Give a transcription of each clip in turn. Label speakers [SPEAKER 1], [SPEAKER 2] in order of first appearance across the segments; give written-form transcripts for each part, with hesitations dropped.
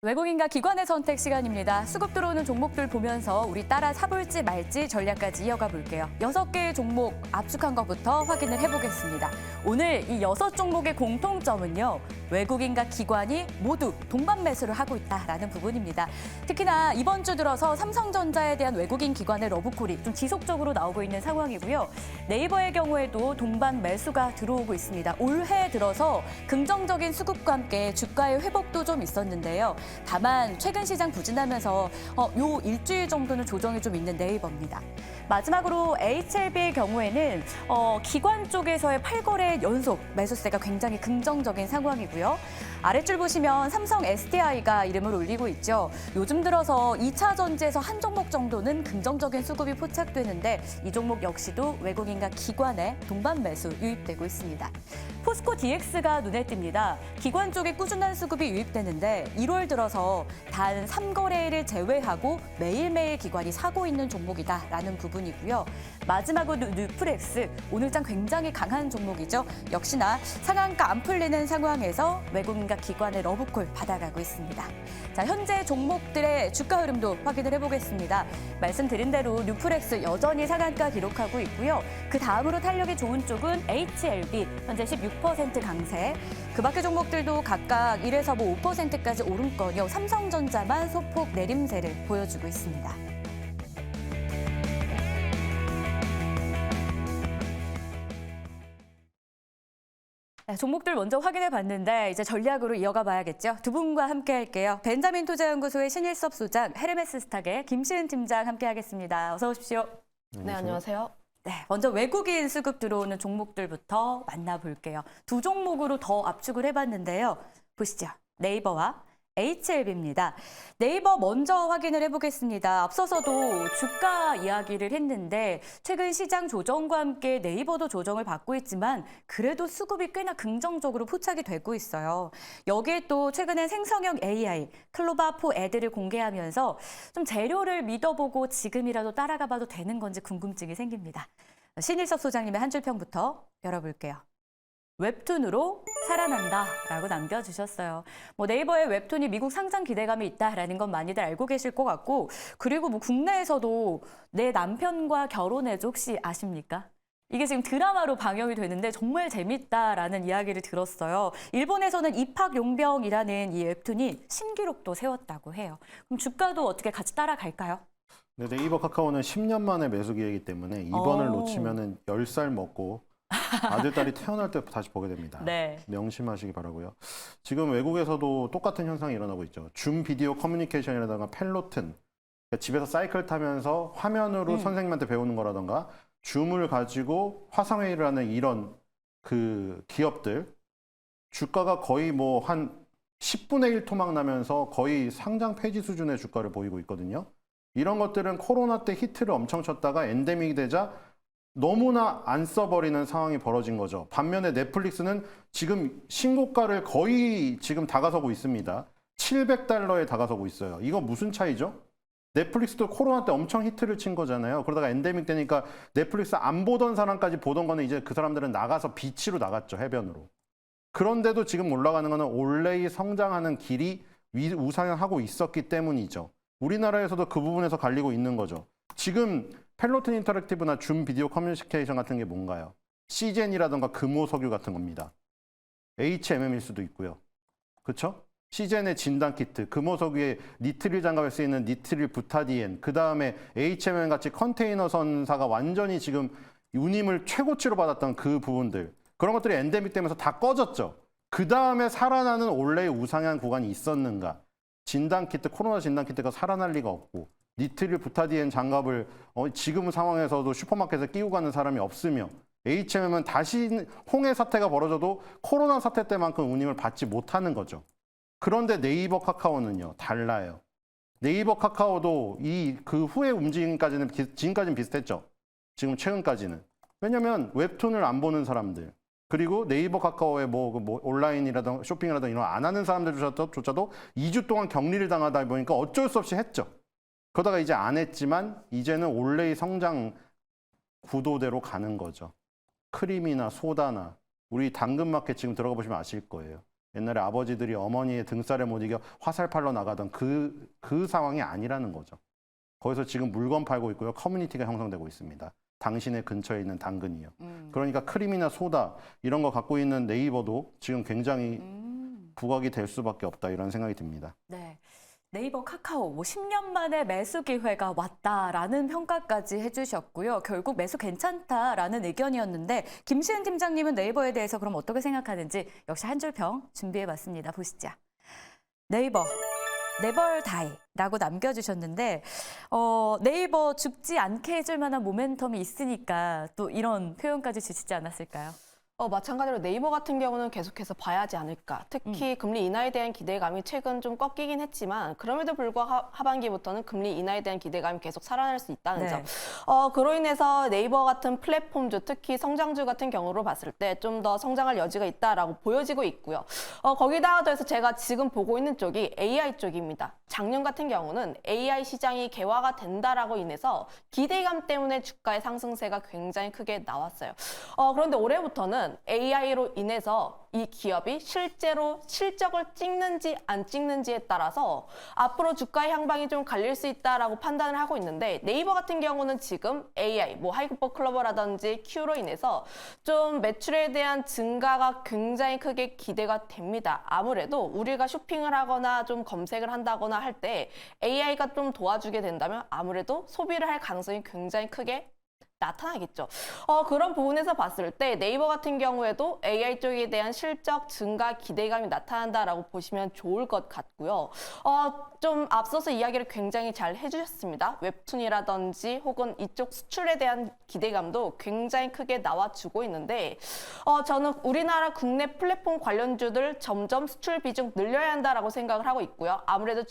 [SPEAKER 1] 외국인과 기관의 선택 시간입니다. 수급 들어오는 종목들 보면서 우리 따라 사볼지 말지 전략까지 이어가 볼게요. 6개의 종목 압축한 것부터 확인을 해보겠습니다. 오늘 이 6종목의 공통점은요. 외국인과 기관이 모두 동반 매수를 하고 있다라는 부분입니다. 특히나 이번 주 들어서 삼성전자에 대한 외국인 기관의 러브콜이 좀 지속적으로 나오고 있는 상황이고요. 네이버의 경우에도 동반 매수가 들어오고 있습니다. 올해 들어서 긍정적인 수급과 함께 주가의 회복도 좀 있었는데요. 다만 최근 시장 부진하면서 요 일주일 정도는 조정이 좀 있는 네이버입니다. 마지막으로 HLB의 경우에는 기관 쪽에서의 8거래 연속 매수세가 굉장히 긍정적인 상황이고요. 아랫줄 보시면 삼성 SDI가 이름을 올리고 있죠. 요즘 들어서 2차 전지에서 한 종목 정도는 긍정적인 수급이 포착되는데 이 종목 역시도 외국인과 기관의 동반 매수 유입되고 있습니다. 포스코 DX가 눈에 띕니다. 기관 쪽에 꾸준한 수급이 유입되는데 1월 들어서 단 3거래일을 제외하고 매일매일 기관이 사고 있는 종목이다라는 부분이고요. 마지막으로 뉴프렉스, 오늘장 굉장히 강한 종목이죠. 역시나 상한가 안 풀리는 상황에서 외국인과 기관의 러브콜 받아가고 있습니다. 자, 현재 종목들의 주가 흐름도 확인을 해보겠습니다. 말씀드린 대로 뉴프렉스 여전히 상한가 기록하고 있고요. 그 다음으로 탄력이 좋은 쪽은 HLB, 현재 16% 강세. 그 밖의 종목들도 각각 1에서 5%까지 오름권이요. 삼성전자만 소폭 내림세를 보여주고 있습니다. 네, 종목들 먼저 확인해 봤는데 이제 전략으로 이어가 봐야겠죠. 두 분과 함께 할게요. 벤자민 투자연구소의 신일섭 소장, 헤르메스 스탁의 김시은 팀장 함께 하겠습니다. 어서 오십시오.
[SPEAKER 2] 네, 안녕하세요.
[SPEAKER 1] 네, 먼저 외국인 수급 들어오는 종목들부터 만나볼게요. 두 종목으로 더 압축을 해봤는데요. 보시죠. 네이버와 HLB입니다. 네이버 먼저 확인을 해보겠습니다. 앞서서도 주가 이야기를 했는데 최근 시장 조정과 함께 네이버도 조정을 받고 있지만 그래도 수급이 꽤나 긍정적으로 포착이 되고 있어요. 여기에 또 최근에 생성형 AI, 클로바4 애드를 공개하면서 좀 재료를 믿어보고 지금이라도 따라가 봐도 되는 건지 궁금증이 생깁니다. 신일섭 소장님의 한 줄 평부터 열어볼게요. 웹툰으로 살아난다라고 남겨주셨어요. 네이버의 웹툰이 미국 상장 기대감이 있다라는 건 많이들 알고 계실 것 같고, 그리고 국내에서도 내 남편과 결혼해줘 혹시 아십니까? 이게 지금 드라마로 방영이 되는데 정말 재밌다라는 이야기를 들었어요. 일본에서는 입학용병이라는 이 웹툰이 신기록도 세웠다고 해요. 그럼 주가도 어떻게 같이 따라갈까요?
[SPEAKER 3] 네, 네이버 카카오는 10년 만에 매수 기회이기 때문에 이번을 놓치면은 10살 먹고 아들, 딸이 태어날 때 다시 보게 됩니다.
[SPEAKER 1] 네.
[SPEAKER 3] 명심하시기 바라고요. 지금 외국에서도 똑같은 현상이 일어나고 있죠. 줌 비디오 커뮤니케이션이라든가 펠로튼, 그러니까 집에서 사이클 타면서 화면으로 선생님한테 배우는 거라든가 줌을 가지고 화상회의를 하는 이런 그 기업들 주가가 거의 뭐 한 10분의 1 토막 나면서 거의 상장 폐지 수준의 주가를 보이고 있거든요. 이런 것들은 코로나 때 히트를 엄청 쳤다가 엔데믹이 되자 너무나 안 써버리는 상황이 벌어진 거죠. 반면에 넷플릭스는 지금 신고가를 거의 지금 다가서고 있습니다. $700에 다가서고 있어요. 이거 무슨 차이죠? 넷플릭스도 코로나 때 엄청 히트를 친 거잖아요. 그러다가 엔데믹 되니까 넷플릭스 안 보던 사람까지 보던 거는 이제 그 사람들은 나가서 비치로 나갔죠. 해변으로. 그런데도 지금 올라가는 거는 올레이 성장하는 길이 우상향하고 있었기 때문이죠. 우리나라에서도 그 부분에서 갈리고 있는 거죠. 지금 펠로튼 인터랙티브나 줌 비디오 커뮤니케이션 같은 게 뭔가요? 시젠이라든가 금호석유 같은 겁니다. HMM일 수도 있고요. 그렇죠? 시젠의 진단 키트, 금호석유의 니트릴 장갑에 쓰이는 니트릴 부타디엔, 그 다음에 HMM 같이 컨테이너 선사가 완전히 지금 운임을 최고치로 받았던 그 부분들, 그런 것들이 엔데믹 되면서 다 꺼졌죠. 그 다음에 살아나는 원래의 우상향 구간이 있었는가? 진단 키트, 코로나 진단 키트가 살아날 리가 없고, 니트릴 부타디엔 장갑을 지금 상황에서도 슈퍼마켓에 끼고 가는 사람이 없으며, HMM은 다시 홍해 사태가 벌어져도 코로나 사태 때만큼 운임을 받지 못하는 거죠. 그런데 네이버 카카오는요, 달라요. 네이버 카카오도 그 후의 움직임까지는 지금까지는 비슷했죠. 지금 최근까지는. 왜냐면 웹툰을 안 보는 사람들, 그리고 네이버 카카오에 온라인이라든가 쇼핑이라든가 이런 거 안 하는 사람들조차도 2주 동안 격리를 당하다 보니까 어쩔 수 없이 했죠. 그러다가 이제 안 했지만 이제는 원래의 성장 구도대로 가는 거죠. 크림이나 소다나 우리 당근마켓 지금 들어가 보시면 아실 거예요. 옛날에 아버지들이 어머니의 등살에 못 이겨 화살 팔러 나가던 그 상황이 아니라는 거죠. 거기서 지금 물건 팔고 있고요. 커뮤니티가 형성되고 있습니다. 당신의 근처에 있는 당근이요. 그러니까 크림이나 소다 이런 거 갖고 있는 네이버도 지금 굉장히 부각이 될 수밖에 없다 이런 생각이 듭니다.
[SPEAKER 1] 네. 네이버 카카오 10년 만에 매수 기회가 왔다라는 평가까지 해주셨고요. 결국 매수 괜찮다라는 의견이었는데 김시은 팀장님은 네이버에 대해서 그럼 어떻게 생각하는지 역시 한 줄 평 준비해봤습니다. 보시죠. 네이버 네벌 다이라고 남겨주셨는데 네이버 죽지 않게 해줄 만한 모멘텀이 있으니까 또 이런 표현까지 주시지 않았을까요?
[SPEAKER 2] 마찬가지로 네이버 같은 경우는 계속해서 봐야 하지 않을까. 특히 금리 인하에 대한 기대감이 최근 좀 꺾이긴 했지만 그럼에도 불구하고 하반기부터는 금리 인하에 대한 기대감이 계속 살아날 수 있다는
[SPEAKER 1] 네.
[SPEAKER 2] 점. 그로 인해서 네이버 같은 플랫폼주, 특히 성장주 같은 경우로 봤을 때 좀 더 성장할 여지가 있다라고 보여지고 있고요. 거기다가 더해서 제가 지금 보고 있는 쪽이 AI 쪽입니다. 작년 같은 경우는 AI 시장이 개화가 된다라고 인해서 기대감 때문에 주가의 상승세가 굉장히 크게 나왔어요. 그런데 올해부터는 AI로 인해서 이 기업이 실제로 실적을 찍는지 안 찍는지에 따라서 앞으로 주가의 향방이 좀 갈릴 수 있다라고 판단을 하고 있는데 네이버 같은 경우는 지금 AI, 뭐 하이퍼 클로버라든지 Q로 인해서 좀 매출에 대한 증가가 굉장히 크게 기대가 됩니다. 아무래도 우리가 쇼핑을 하거나 좀 검색을 한다거나 할 때 AI가 좀 도와주게 된다면 아무래도 소비를 할 가능성이 굉장히 크게 나타나겠죠. 그런 부분에서 봤을 때 네이버 같은 경우에도 AI 쪽에 대한 실적 증가 기대감이 나타난다라고 보시면 좋을 것 같고요. 좀 앞서서 이야기를 굉장히 잘 해주셨습니다. 웹툰이라든지 혹은 이쪽 수출에 대한 기대감도 굉장히 크게 나와주고 있는데 저는 우리나라 국내 플랫폼 관련주들 점점 수출 비중 늘려야 한다라고 생각을 하고 있고요. 아무래도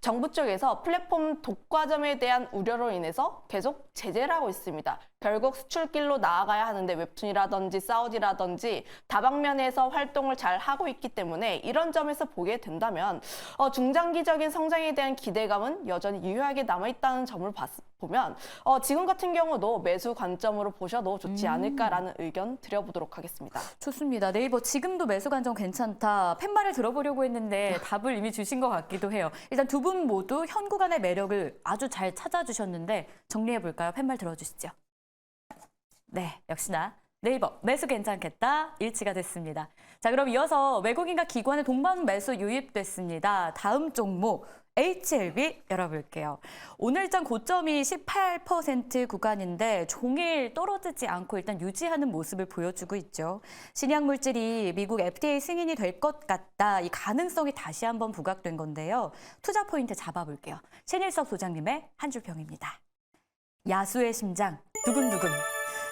[SPEAKER 2] 정부 쪽에서 플랫폼 독과점에 대한 우려로 인해서 계속 제재를 하고 있습니다. 결국 수출길로 나아가야 하는데 웹툰이라든지 사우디라든지 다방면에서 활동을 잘 하고 있기 때문에 이런 점에서 보게 된다면 중장기적인 성장에 대한 기대감은 여전히 유효하게 남아있다는 점을 보면 지금 같은 경우도 매수 관점으로 보셔도 좋지 않을까라는 의견 드려보도록 하겠습니다.
[SPEAKER 1] 좋습니다. 네이버 지금도 매수 관점 괜찮다. 팻말을 들어보려고 했는데 답을 이미 주신 것 같기도 해요. 일단 두 분 모두 현 구간의 매력을 아주 잘 찾아주셨는데 정리해볼까요? 팻말 들어주시죠. 네, 역시나 네이버 매수 괜찮겠다 일치가 됐습니다. 자, 그럼 이어서 외국인과 기관의 동반 매수 유입됐습니다. 다음 종목 HLB 열어볼게요. 오늘장 고점이 18% 구간인데 종일 떨어지지 않고 일단 유지하는 모습을 보여주고 있죠. 신약 물질이 미국 FDA 승인이 될 것 같다. 이 가능성이 다시 한번 부각된 건데요. 투자 포인트 잡아볼게요. 신일섭 소장님의 한 줄 평입니다. 야수의 심장 두근두근.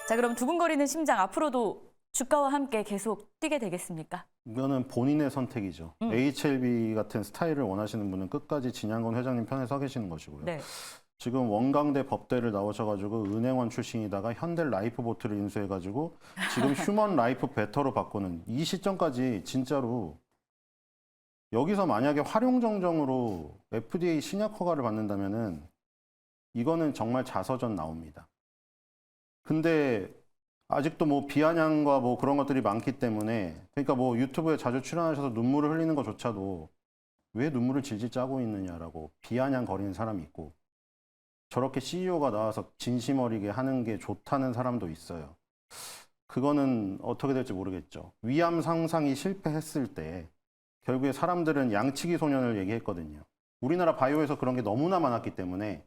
[SPEAKER 1] 자, 그럼 두근거리는 심장 앞으로도 주가와 함께 계속 뛰게 되겠습니까?
[SPEAKER 3] 이거는 본인의 선택이죠. HLB 같은 스타일을 원하시는 분은 끝까지 진양건 회장님 편에 서 계시는 것이고요.
[SPEAKER 1] 네.
[SPEAKER 3] 지금 원광대 법대를 나오셔가지고 은행원 출신이다가 현대 라이프보트를 인수해가지고 지금 휴먼 라이프 베터로 바꾸는 이 시점까지 진짜로 여기서 만약에 활용정정으로 FDA 신약 허가를 받는다면은 이거는 정말 자서전 나옵니다. 근데 아직도 뭐 비아냥과 뭐 그런 것들이 많기 때문에 그러니까 뭐 유튜브에 자주 출연하셔서 눈물을 흘리는 것조차도 왜 눈물을 질질 짜고 있느냐라고 비아냥 거리는 사람이 있고 저렇게 CEO가 나와서 진심 어리게 하는 게 좋다는 사람도 있어요. 그거는 어떻게 될지 모르겠죠. 위암 상상이 실패했을 때 결국에 사람들은 양치기 소년을 얘기했거든요. 우리나라 바이오에서 그런 게 너무나 많았기 때문에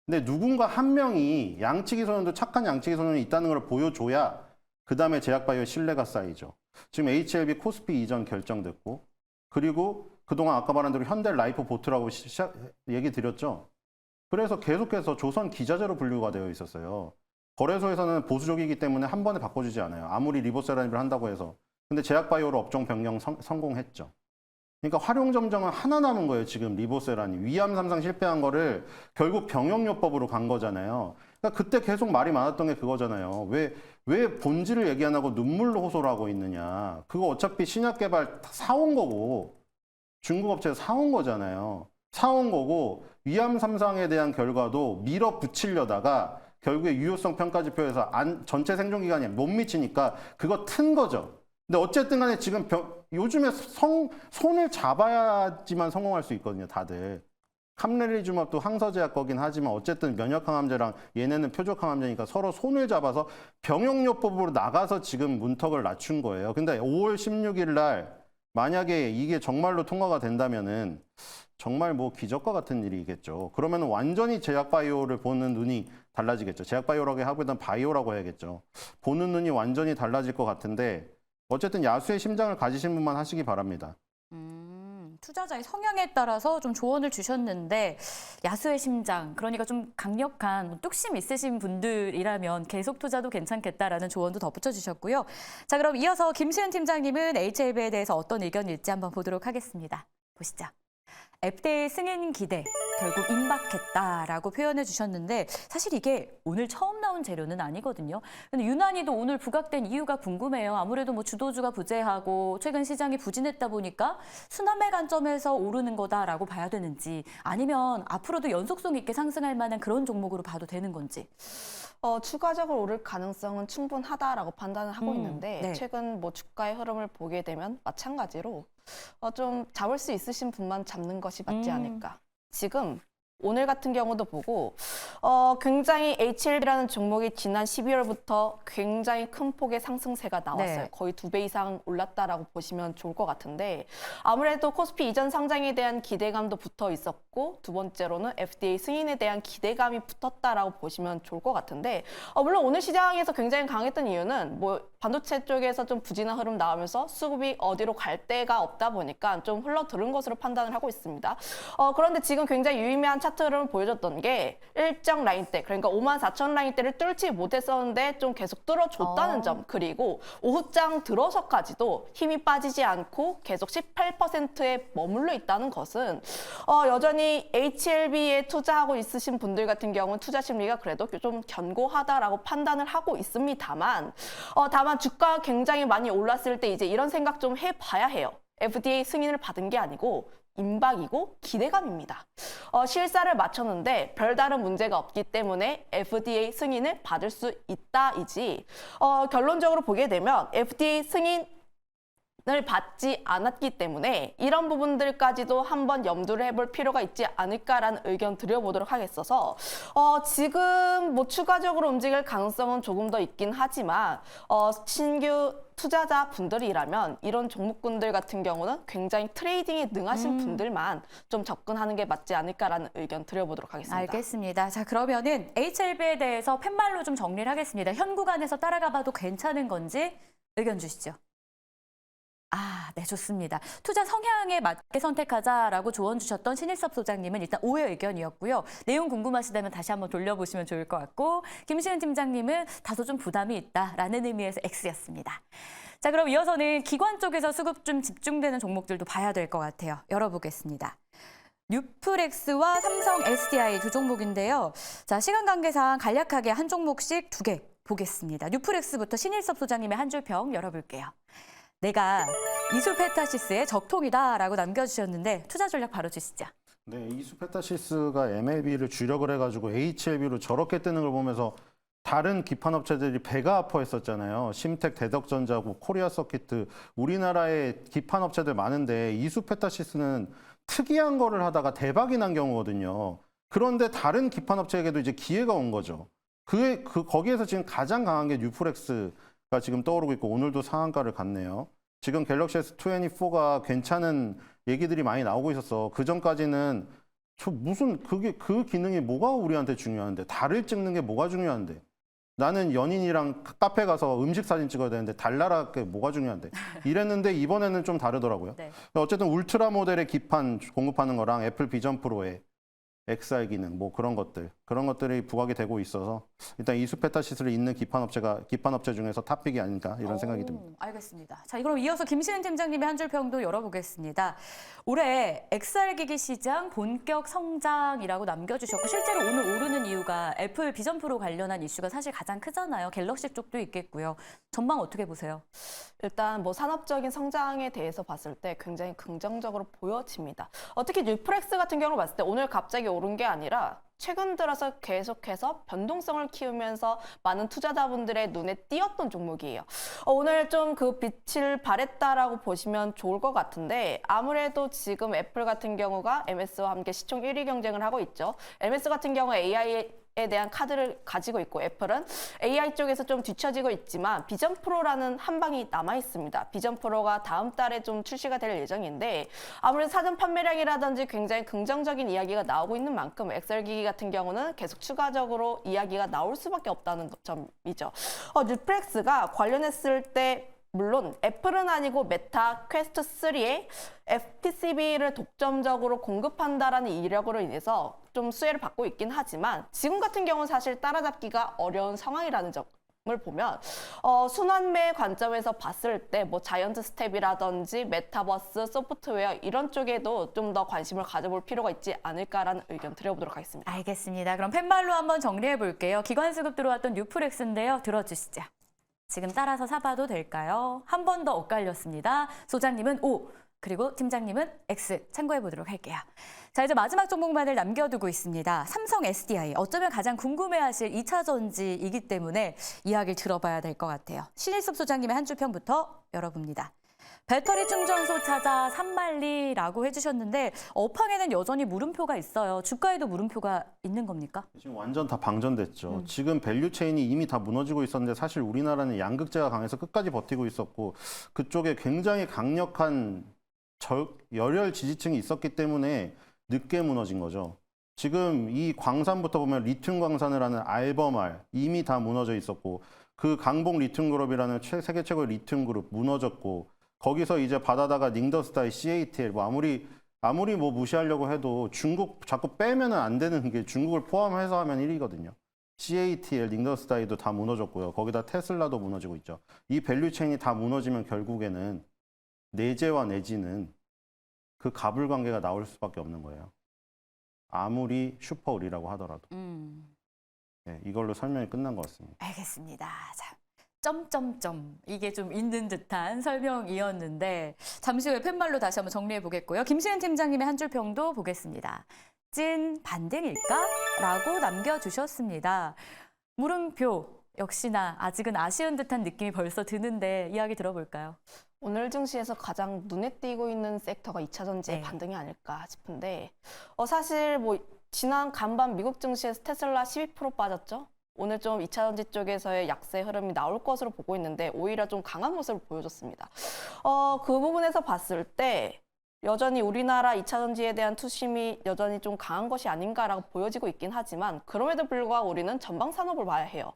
[SPEAKER 3] 근데 누군가 한 명이 양치기 소년도 착한 양치기 소년이 있다는 걸 보여줘야 그 다음에 제약바이오의 신뢰가 쌓이죠. 지금 HLB 코스피 이전 결정됐고 그리고 그동안 아까 말한 대로 현대 라이프 보트라고 얘기 드렸죠. 그래서 계속해서 조선 기자재로 분류가 되어 있었어요. 거래소에서는 보수적이기 때문에 한 번에 바꿔주지 않아요. 아무리 리보세라닙을 한다고 해서. 근데 제약바이오로 업종 변경 성공했죠. 그러니까 활용점정은 하나 남은 거예요. 지금 리보세라니 위암 삼상 실패한 거를 결국 병역요법으로 간 거잖아요. 그러니까 그때 계속 말이 많았던 게 그거잖아요. 왜 본질을 얘기 안 하고 눈물로 호소를 하고 있느냐. 그거 어차피 신약 개발 사온 거고 중국 업체에서 사온 거잖아요. 사온 거고 위암 삼상에 대한 결과도 밀어붙이려다가 결국에 유효성 평가 지표에서 전체 생존 기간에 못 미치니까 그거 튼 거죠. 근데 어쨌든 간에 지금 요즘에 손을 잡아야지만 성공할 수 있거든요, 다들. 캄레리주맙도 항서제약 거긴 하지만 어쨌든 면역항암제랑 얘네는 표적항암제니까 서로 손을 잡아서 병용요법으로 나가서 지금 문턱을 낮춘 거예요. 근데 5월 16일 날 만약에 이게 정말로 통과가 된다면은 정말 뭐 기적과 같은 일이겠죠. 그러면 완전히 제약바이오를 보는 눈이 달라지겠죠. 제약바이오라고 하기보다는 바이오라고 해야겠죠. 보는 눈이 완전히 달라질 것 같은데 어쨌든 야수의 심장을 가지신 분만 하시기 바랍니다.
[SPEAKER 1] 투자자의 성향에 따라서 좀 조언을 주셨는데 야수의 심장, 그러니까 좀 강력한 뚝심 있으신 분들이라면 계속 투자도 괜찮겠다라는 조언도 덧붙여 주셨고요. 자, 그럼 이어서 김시은 팀장님은 HLB에 대해서 어떤 의견일지 한번 보도록 하겠습니다. 보시죠. FDA 승인 기대 결국 임박했다라고 표현해 주셨는데 사실 이게 오늘 처음 나온 재료는 아니거든요. 근데 유난히도 오늘 부각된 이유가 궁금해요. 아무래도 뭐 주도주가 부재하고 최근 시장이 부진했다 보니까 순환매 관점에서 오르는 거다라고 봐야 되는지 아니면 앞으로도 연속성 있게 상승할 만한 그런 종목으로 봐도 되는 건지.
[SPEAKER 2] 추가적으로 오를 가능성은 충분하다라고 판단을 하고 있는데
[SPEAKER 1] 네.
[SPEAKER 2] 최근 뭐 주가의 흐름을 보게 되면 마찬가지로 좀 잡을 수 있으신 분만 잡는 것이 맞지 않을까. 지금 오늘 같은 경우도 보고 굉장히 HLB라는 종목이 지난 12월부터 굉장히 큰 폭의 상승세가 나왔어요.
[SPEAKER 1] 네.
[SPEAKER 2] 거의 2배 이상 올랐다라고 보시면 좋을 것 같은데 아무래도 코스피 이전 상장에 대한 기대감도 붙어 있었고 두 번째로는 FDA 승인에 대한 기대감이 붙었다라고 보시면 좋을 것 같은데 물론 오늘 시장에서 굉장히 강했던 이유는 뭐 반도체 쪽에서 좀 부진한 흐름 나오면서 수급이 어디로 갈 데가 없다 보니까 좀 흘러들은 것으로 판단을 하고 있습니다. 그런데 지금 굉장히 유의미한 차트 흐름을 보여줬던 게 일정 라인대, 그러니까 54,000 라인대를 뚫지 못했었는데 좀 계속 뚫어줬다는 점, 그리고 오후장 들어서까지도 힘이 빠지지 않고 계속 18%에 머물러 있다는 것은 여전히 HLB에 투자하고 있으신 분들 같은 경우는 투자 심리가 그래도 좀 견고하다라고 판단을 하고 있습니다만 다만 주가가 굉장히 많이 올랐을 때 이제 이런 생각 좀 해봐야 해요. FDA 승인을 받은 게 아니고 임박이고 기대감입니다. 실사를 마쳤는데 별다른 문제가 없기 때문에 FDA 승인을 받을 수 있다이지 결론적으로 보게 되면 FDA 승인을 받지 않았기 때문에 이런 부분들까지도 한번 염두를 해볼 필요가 있지 않을까라는 의견 드려보도록 하겠어서 지금 뭐 추가적으로 움직일 가능성은 조금 더 있긴 하지만 신규 투자자 분들이라면 이런 종목군들 같은 경우는 굉장히 트레이딩에 능하신 분들만 좀 접근하는 게 맞지 않을까라는 의견 드려보도록 하겠습니다.
[SPEAKER 1] 알겠습니다. 자, 그러면은 HLB에 대해서 팻말로 좀 정리를 하겠습니다. 현 구간에서 따라가 봐도 괜찮은 건지 의견 주시죠. 네, 좋습니다. 투자 성향에 맞게 선택하자라고 조언 주셨던 신일섭 소장님은 일단 오해 의견이었고요. 내용 궁금하시다면 다시 한번 돌려보시면 좋을 것 같고 김시은 팀장님은 다소 좀 부담이 있다라는 의미에서 X였습니다. 자, 그럼 이어서는 기관 쪽에서 수급 좀 집중되는 종목들도 봐야 될 것 같아요. 열어보겠습니다. 뉴프렉스와 삼성 SDI 두 종목인데요. 자, 시간 관계상 간략하게 한 종목씩 두 개 보겠습니다. 뉴프렉스부터 신일섭 소장님의 한 줄 평 열어볼게요. 내가 이수페타시스의 적통이다라고 남겨주셨는데 투자 전략 바로 주시죠.
[SPEAKER 3] 네, 이수페타시스가 MLB를 주력을 해가지고 HLB로 저렇게 뜨는 걸 보면서 다른 기판 업체들이 배가 아파했었잖아요. 심텍, 대덕전자고, 코리아 서키트, 우리나라에 기판 업체들 많은데 이수페타시스는 특이한 거를 하다가 대박이 난 경우거든요. 그런데 다른 기판 업체에게도 이제 기회가 온 거죠. 거기에서 지금 가장 강한 게 뉴프렉스가 지금 떠오르고 있고 오늘도 상한가를 갔네요. 지금 갤럭시 S24가 괜찮은 얘기들이 많이 나오고 있었어. 그 전까지는 그 기능이 뭐가 우리한테 중요한데, 달을 찍는 게 뭐가 중요한데, 나는 연인이랑 카페 가서 음식 사진 찍어야 되는데 달나라 게 뭐가 중요한데 이랬는데 이번에는 좀 다르더라고요.
[SPEAKER 1] 네.
[SPEAKER 3] 어쨌든 울트라 모델의 기판 공급하는 거랑 애플 비전 프로의 XR 기능 뭐 그런 것들이 부각이 되고 있어서 일단 이수페타시스를 잇는 기판 업체 중에서 탑픽이 아닌가 이런 생각이 듭니다.
[SPEAKER 1] 알겠습니다. 자, 그럼 이어서 김시은 팀장님의 한 줄 평도 열어보겠습니다. 올해 XR 기기 시장 본격 성장이라고 남겨주셨고 실제로 오늘 오르는 이유가 애플 비전 프로 관련한 이슈가 사실 가장 크잖아요. 갤럭시 쪽도 있겠고요. 전망 어떻게 보세요?
[SPEAKER 2] 일단 뭐 산업적인 성장에 대해서 봤을 때 굉장히 긍정적으로 보여집니다. 특히 뉴프렉스 같은 경우를 봤을 때 오늘 갑자기 오른 게 아니라 최근 들어서 계속해서 변동성을 키우면서 많은 투자자분들의 눈에 띄었던 종목이에요. 오늘 좀 그 빛을 발했다라고 보시면 좋을 것 같은데 아무래도 지금 애플 같은 경우가 MS와 함께 시총 1위 경쟁을 하고 있죠. MS 같은 경우 AI에 대한 카드를 가지고 있고 애플은 AI 쪽에서 좀 뒤처지고 있지만 비전 프로라는 한 방이 남아 있습니다. 비전 프로가 다음 달에 좀 출시가 될 예정인데 아무래도 사전 판매량이라든지 굉장히 긍정적인 이야기가 나오고 있는 만큼 엑셀 기기 같은 경우는 계속 추가적으로 이야기가 나올 수밖에 없다는 점이죠. 뉴플렉스가 관련했을 때 물론 애플은 아니고 메타 퀘스트 3에 FTCB를 독점적으로 공급한다라는 이력으로 인해서 좀 수혜를 받고 있긴 하지만 지금 같은 경우는 사실 따라잡기가 어려운 상황이라는 점을 보면 순환매 관점에서 봤을 때 뭐 자이언트 스텝이라든지 메타버스, 소프트웨어 이런 쪽에도 좀 더 관심을 가져볼 필요가 있지 않을까라는 의견 드려보도록 하겠습니다.
[SPEAKER 1] 알겠습니다. 그럼 팻말로 한번 정리해 볼게요. 기관 수급 들어왔던 뉴플렉스인데요. 들어주시죠. 지금 따라서 사봐도 될까요? 한 번 더 엇갈렸습니다. 소장님은 O, 그리고 팀장님은 X 참고해 보도록 할게요. 자, 이제 마지막 종목만을 남겨두고 있습니다. 삼성 SDI, 어쩌면 가장 궁금해하실 2차 전지이기 때문에 이야기를 들어봐야 될 것 같아요. 신일섭 소장님의 한 줄평부터 열어봅니다. 배터리 충전소 찾아 산만리라고 해주셨는데 업황에는 여전히 물음표가 있어요. 주가에도 물음표가 있는 겁니까?
[SPEAKER 3] 지금 완전 다 방전됐죠. 지금 밸류 체인이 이미 다 무너지고 있었는데 사실 우리나라는 양극재가 강해서 끝까지 버티고 있었고 그쪽에 굉장히 강력한 열혈 지지층이 있었기 때문에 늦게 무너진 거죠. 지금 이 광산부터 보면 리튬 광산을 하는 알버말 이미 다 무너져 있었고 그 강봉 리튬 그룹이라는 세계 최고의 리튬 그룹 무너졌고 거기서 이제 받아다가 닝더스다이 CATL 뭐 아무리 뭐 무시하려고 해도 중국 자꾸 빼면은 안 되는 게 중국을 포함해서 하면 1위거든요. CATL, 닝더스다이도 다 무너졌고요. 거기다 테슬라도 무너지고 있죠. 이 밸류 체인이 다 무너지면 결국에는 내재와 내지는 그 가불 관계가 나올 수밖에 없는 거예요. 아무리 슈퍼을이라고 하더라도. 네, 이걸로 설명이 끝난 것 같습니다.
[SPEAKER 1] 알겠습니다. 자, 점점점 이게 좀 있는 듯한 설명이었는데 잠시 후에 팻말로 다시 한번 정리해 보겠고요. 김시은 팀장님의 한 줄 평도 보겠습니다. 찐 반등일까? 라고 남겨주셨습니다. 물음표 역시나 아직은 아쉬운 듯한 느낌이 벌써 드는데 이야기 들어볼까요?
[SPEAKER 2] 오늘 증시에서 가장 눈에 띄고 있는 섹터가 2차 전지의
[SPEAKER 1] 네.
[SPEAKER 2] 반등이 아닐까 싶은데 사실 뭐 지난 간밤 미국 증시에서 테슬라 12% 빠졌죠. 오늘 좀 2차 전지 쪽에서의 약세 흐름이 나올 것으로 보고 있는데 오히려 좀 강한 모습을 보여줬습니다. 그 부분에서 봤을 때 여전히 우리나라 2차 전지에 대한 투심이 여전히 좀 강한 것이 아닌가라고 보여지고 있긴 하지만 그럼에도 불구하고 우리는 전방 산업을 봐야 해요.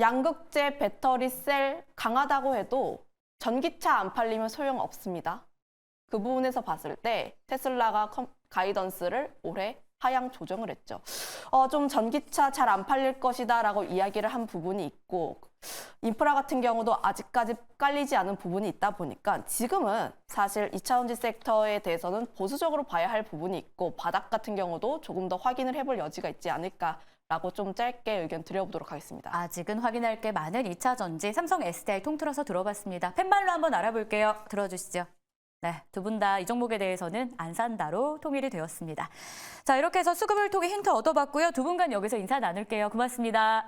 [SPEAKER 2] 양극재, 배터리, 셀 강하다고 해도 전기차 안 팔리면 소용없습니다. 그 부분에서 봤을 때 테슬라가 가이던스를 올해 하향 조정을 했죠. 좀 전기차 잘 안 팔릴 것이다 라고 이야기를 한 부분이 있고 인프라 같은 경우도 아직까지 깔리지 않은 부분이 있다 보니까 지금은 사실 2차 전지 섹터에 대해서는 보수적으로 봐야 할 부분이 있고 바닥 같은 경우도 조금 더 확인을 해볼 여지가 있지 않을까라고 좀 짧게 의견 드려보도록 하겠습니다.
[SPEAKER 1] 아직은 확인할 게 많은 2차 전지 삼성 SDI 통틀어서 들어봤습니다. 팻말로 한번 알아볼게요. 들어주시죠. 네, 두 분 다 이 종목에 대해서는 안 산다로 통일이 되었습니다. 자, 이렇게 해서 수급을 통해 힌트 얻어봤고요. 두 분간 여기서 인사 나눌게요. 고맙습니다.